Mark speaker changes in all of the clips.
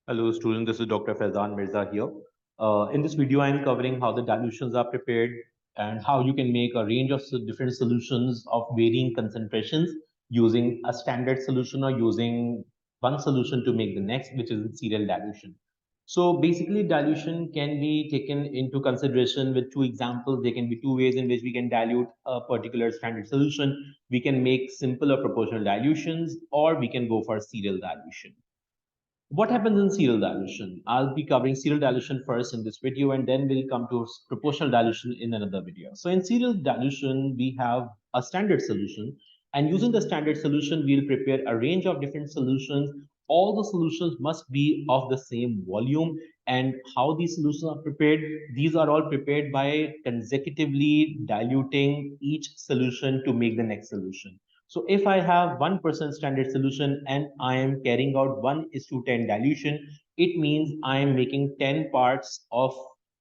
Speaker 1: Hello, student. This is Dr. Faizan Mirza here. In this video, I am covering how the dilutions are prepared and how you can make a range of different solutions of varying concentrations using a standard solution or using one solution to make the next, which is serial dilution. So basically, dilution can be taken into consideration with two examples. There can be two ways in which we can dilute a particular standard solution. We can make simple or proportional dilutions, or we can go for serial dilution. What happens in serial dilution? I'll be covering serial dilution first in this video, and then we'll come to proportional dilution in another video. So in serial dilution, we have a standard solution, and using the standard solution, we'll prepare a range of different solutions. All the solutions must be of the same volume. And how these solutions are prepared? These are all prepared by consecutively diluting each solution to make the next solution. So if I have 1% standard solution and I am carrying out 1 is to 10 dilution, it means I am making 10 parts of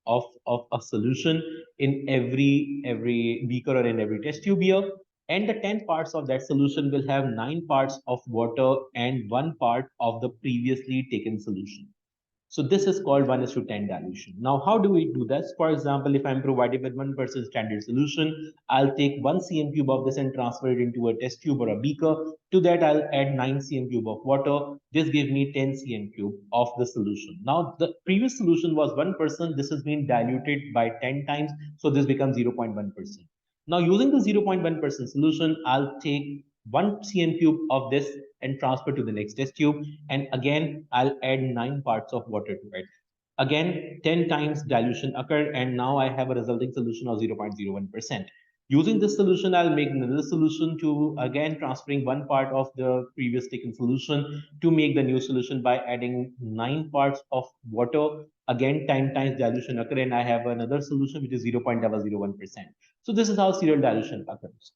Speaker 1: a solution in every beaker or in every test tube here. And the 10 parts of that solution will have 9 parts of water and 1 part of the previously taken solution. So this is called 1 is to 10 dilution. Now, how do we do this? For example, if I'm provided with 1% standard solution, I'll take 1 cm cube of this and transfer it into a test tube or a beaker. To that, I'll add 9 cm cube of water. This gives me 10 cm cube of the solution. Now, the previous solution was 1%. This has been diluted by 10 times. So this becomes 0.1%. Now, using the 0.1% solution, I'll take 1 cm cube of this and transfer to the next test tube. And again, I'll add 9 parts of water to it. Again, 10 times dilution occurred, and now I have a resulting solution of 0.01%. Using this solution, I'll make another solution to again transferring 1 part of the previous taken solution to make the new solution by adding 9 parts of water. Again, 10 times dilution occur, and I have another solution which is 0.001%. So this is how serial dilution occurs.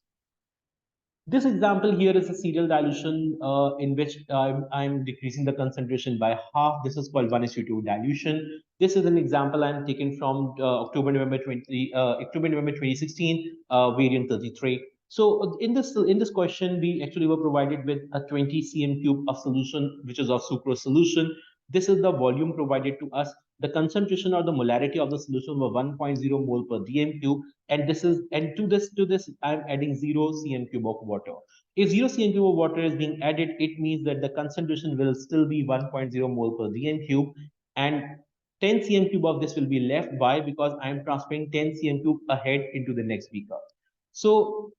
Speaker 1: This example here is a serial dilution in which I'm decreasing the concentration by half. This is called 1:2 dilution. This is an example I'm taken from October November 2016 variant 33. So in this question, we actually were provided with a 20 cm cube of solution, which is of sucrose solution. This is the volume provided to us. The concentration or the molarity of the solution were 1.0 mole per dm cube, and to this I'm adding 0 cm cube of water. If 0 cm cube of water is being added, it means that the concentration will still be 1.0 mole per dm cube, and 10 cm cube of this will be left. Why? Because I'm transferring 10 cm cube ahead into the next beaker. So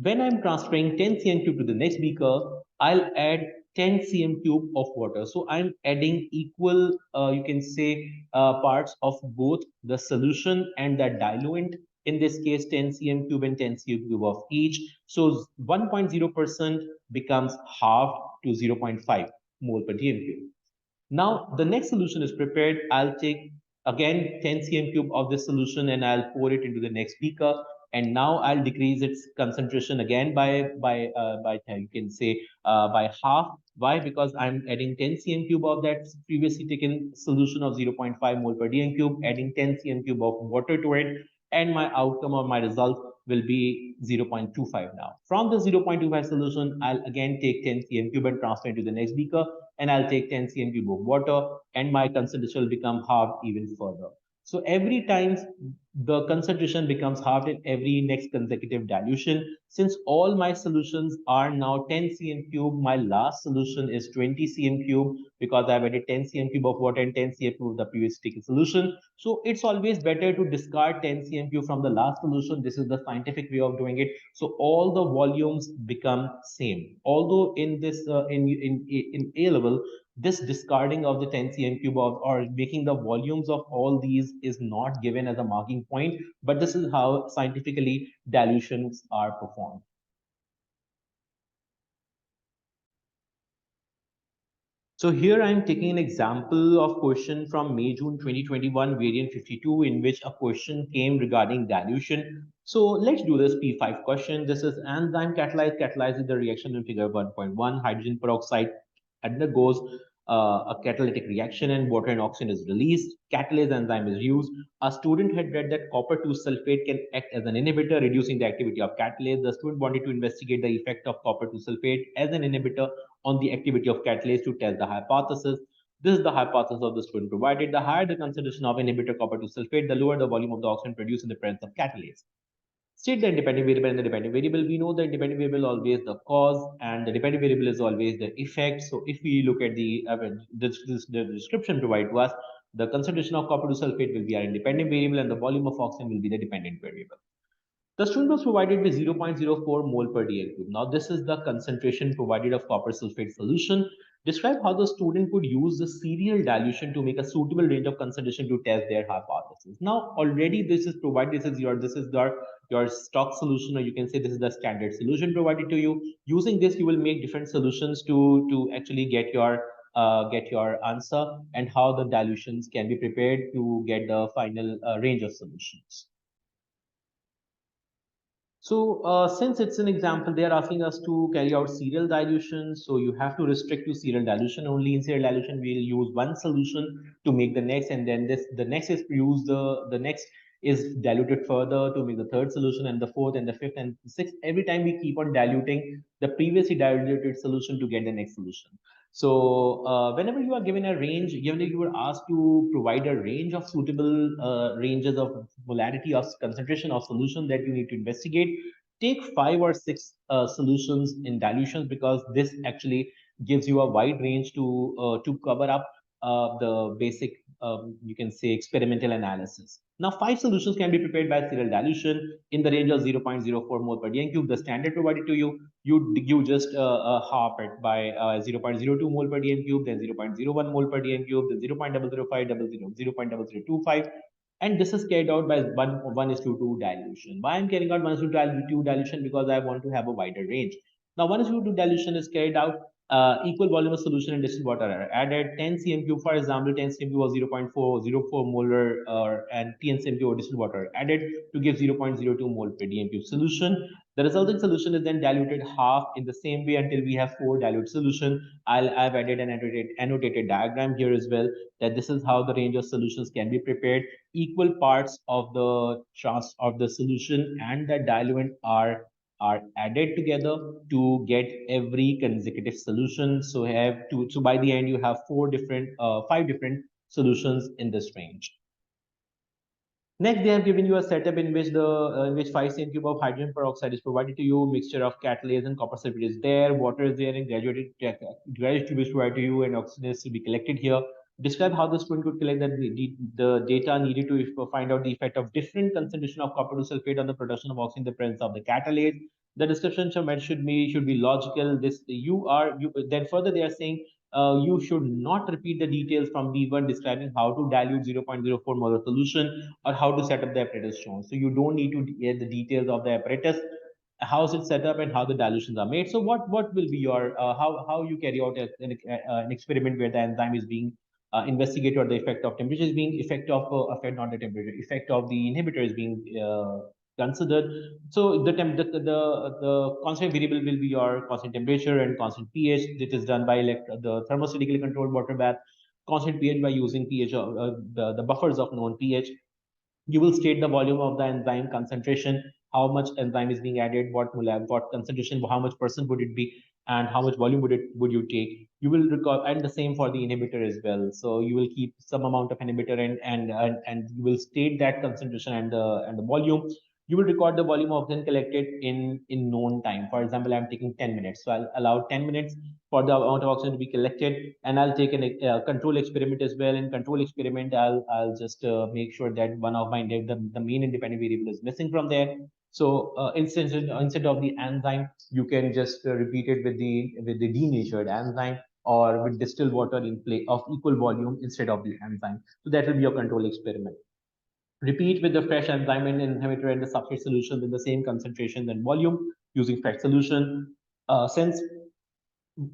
Speaker 1: when I'm transferring 10 cm cube to the next beaker, I'll add 10 cm cube of water. So I'm adding equal, you can say, parts of both the solution and the diluent. In this case, 10 cm cube and 10 cm cube of each. So 1.0% becomes half to 0.5 mole per dm cube. Now the next solution is prepared. I'll take again 10 cm cube of this solution and I'll pour it into the next beaker. And now I'll decrease its concentration again by you can say by half. Why? Because I'm adding 10 cm cube of that previously taken solution of 0.5 mole per dm cube, adding 10 cm cube of water to it, and my outcome or my result will be 0.25 now. From the 0.25 solution, I'll again take 10 cm cube and transfer into the next beaker, and I'll take 10 cm cube of water, and my concentration will become halved even further. So every time the concentration becomes halved in every next consecutive dilution. Since all my solutions are now 10 cm cube, my last solution is 20 cm cube because I've added 10 cm cube of water and 10 cm cube of the previous taken solution. So it's always better to discard 10 cm cube from the last solution. This is the scientific way of doing it. So all the volumes become same. Although in this in A level, this discarding of the 10 cm cube of, or making the volumes of all these is not given as a marking point, but this is how scientifically dilutions are performed. So here I'm taking an example of question from May June 2021 variant 52 in which a question came regarding dilution. So let's do this P5 question. This is enzyme catalyzes the reaction in figure 1.1. Hydrogen peroxide undergoes a catalytic reaction and water and oxygen is released. Catalase enzyme is used. A student had read that copper 2 sulfate can act as an inhibitor, reducing the activity of catalase. The student wanted to investigate the effect of copper 2 sulfate as an inhibitor on the activity of catalase to test the hypothesis. This is the hypothesis of the student provided. The higher the concentration of inhibitor copper 2 sulfate, the lower the volume of the oxygen produced in the presence of catalase. State the independent variable and the dependent variable. We know the independent variable always the cause and the dependent variable is always the effect. So if we look at the description provided to us, the concentration of copper 2 sulfate will be our independent variable and the volume of oxygen will be the dependent variable. The student was provided with 0.04 mole per dl cube. Now, this is the concentration provided of copper sulfate solution. Describe how the student could use the serial dilution to make a suitable range of concentration to test their hypothesis. Now, already this is provided. This is your stock solution, or you can say this is the standard solution provided to you. Using this, you will make different solutions to actually get your answer and how the dilutions can be prepared to get the final range of solutions. So since it's an example, they are asking us to carry out serial dilution. So you have to restrict to serial dilution only. In serial dilution, we'll use one solution to make the next, and then the next is use the next is diluted further to make the third solution, and the fourth and the fifth and the sixth. Every time we keep on diluting the previously diluted solution to get the next solution. So whenever you are given a range, given you were asked to provide a range of suitable ranges of molarity of concentration of solution that you need to investigate, take 5 or 6 solutions in dilutions, because this actually gives you a wide range to cover up the basic you can say experimental analysis. Now 5 solutions can be prepared by serial dilution in the range of 0.04 mole per dm cube. The standard provided to you, you just half it by 0.02 mole per dm cube, then 0.01 mole per dm cube, then 0.005, 0.0025, and this is carried out by 1:2 dilution. Why I'm carrying out 1:2 dilution? Because I want to have a wider range. Now 1:2 dilution is carried out. Equal volume of solution and distilled water are added. 10 cm cube, for example, 10 cm cube was 0.404 molar, and 10 cm cube of distilled water are added to give 0.02 mole per dm cube solution. The resulting solution is then diluted half in the same way until we have 4 dilute solution. I've added an annotated diagram here as well, that this is how the range of solutions can be prepared. Equal parts of the solution and the diluent are added together to get every consecutive solution. So by the end you have 5 different solutions in this range. Next, they have given you a setup in which 5 cm cube of hydrogen peroxide is provided to you. Mixture of catalase and copper sulfate is there. Water is there, and graduated tube is provided to you, and oxygen is to be collected here. Describe how the student could collect the data needed to find out the effect of different concentration of copper sulfate on the production of oxygen in the presence of the catalase. The description should be logical. Then further they are saying you should not repeat the details from B1 describing how to dilute 0.04 molar solution or how to set up the apparatus shown. So you don't need to get the details of the apparatus, how is it set up and how the dilutions are made. So what will be your how you carry out an experiment where the enzyme is being investigated, or the effect of temperature is being effect not the temperature, effect of the inhibitor is being considered. So the constant variable will be your constant temperature and constant pH. It is done by the thermostatically controlled water bath. Constant pH by using pH the buffers of known pH. You will state the volume of the enzyme concentration, how much enzyme is being added, what concentration, how much percent would it be, and how much volume would you take. You will record, and the same for the inhibitor as well. So you will keep some amount of inhibitor, and you will state that concentration and the volume. You will record the volume of oxygen collected in known time. For example, I'm taking 10 minutes, so I'll allow 10 minutes for the amount of oxygen to be collected, and I'll take a control experiment as well. In control experiment, I'll just make sure that one of the main independent variable is missing from there. So instead of the enzyme, you can just repeat it with the denatured enzyme, or with distilled water in place of equal volume instead of the enzyme. So that will be your control experiment. Repeat with the fresh enzyme and inhibitor and the substrate solutions in the same concentration and volume using fresh solution. Since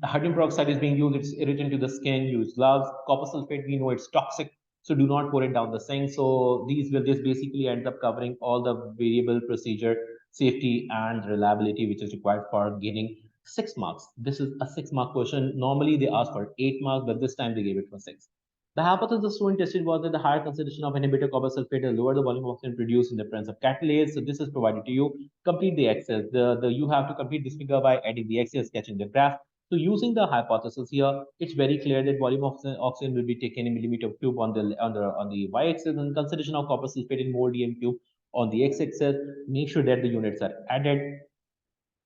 Speaker 1: hydrogen peroxide is being used, it's irritant to the skin, use gloves. Copper sulfate, we know it's toxic, so do not pour it down the sink. So this basically ends up covering all the variable procedure, safety and reliability, which is required for gaining 6 marks. This is a 6 mark question. Normally they ask for 8 marks, but this time they gave it for 6. The hypothesis the student tested was that the higher concentration of inhibitor copper sulfate will lower the volume of oxygen produced in the presence of catalase. So this is provided to you. Complete the Excel. You have to complete this figure by adding the Excel, sketching the graph. So using the hypothesis here, it's very clear that volume of oxygen will be taken in millimeter cube on the y-axis, and concentration of copper sulfate in mole dm cube on the x-axis. Make sure that the units are added,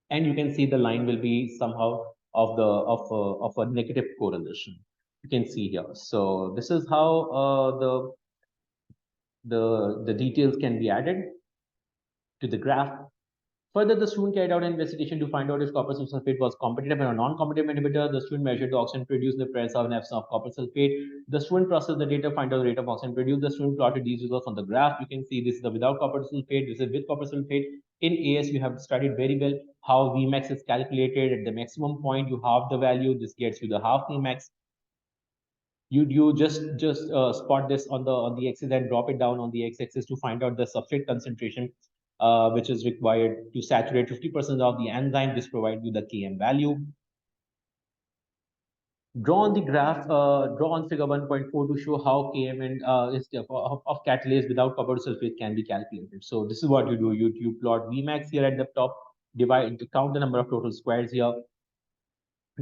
Speaker 1: and you can see the line will be somehow of a negative correlation. You can see here. So this is how the details can be added to the graph. Further, the student carried out an investigation to find out if copper sulfate was competitive and a non-competitive inhibitor. The student measured the oxygen produced in the presence of an absence of copper sulfate. The student processed the data, find out the rate of oxygen produced. The student plotted these results on the graph. You can see this is the without copper sulfate, this is with copper sulfate. In AS, you have studied very well how Vmax is calculated. At the maximum point, you halve the value. This gets you the half Vmax. You just spot this on the axis and drop it down on the x-axis to find out the substrate concentration, which is required to saturate 50% of the enzyme. This provides you the Km value. Draw on the graph, draw on figure 1.4 to show how Km and of catalase without copper sulfate can be calculated. So this is what you do. You plot Vmax here at the top, count the number of total squares here,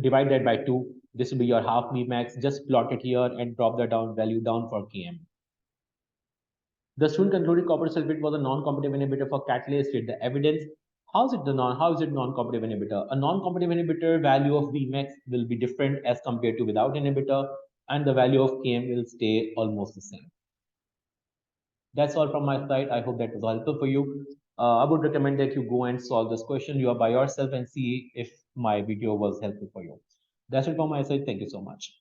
Speaker 1: divide that by 2. This will be your half Vmax. Just plot it here and drop the value down for Km. The student concluded copper sulfate was a non-competitive inhibitor for catalase state. The evidence, how is it non-competitive inhibitor? A non-competitive inhibitor value of Vmax will be different as compared to without inhibitor, and the value of Km will stay almost the same. That's all from my side. I hope that was helpful for you. I would recommend that you go and solve this question. You are by yourself and see if my video was helpful for you. That's it from my side. Thank you so much.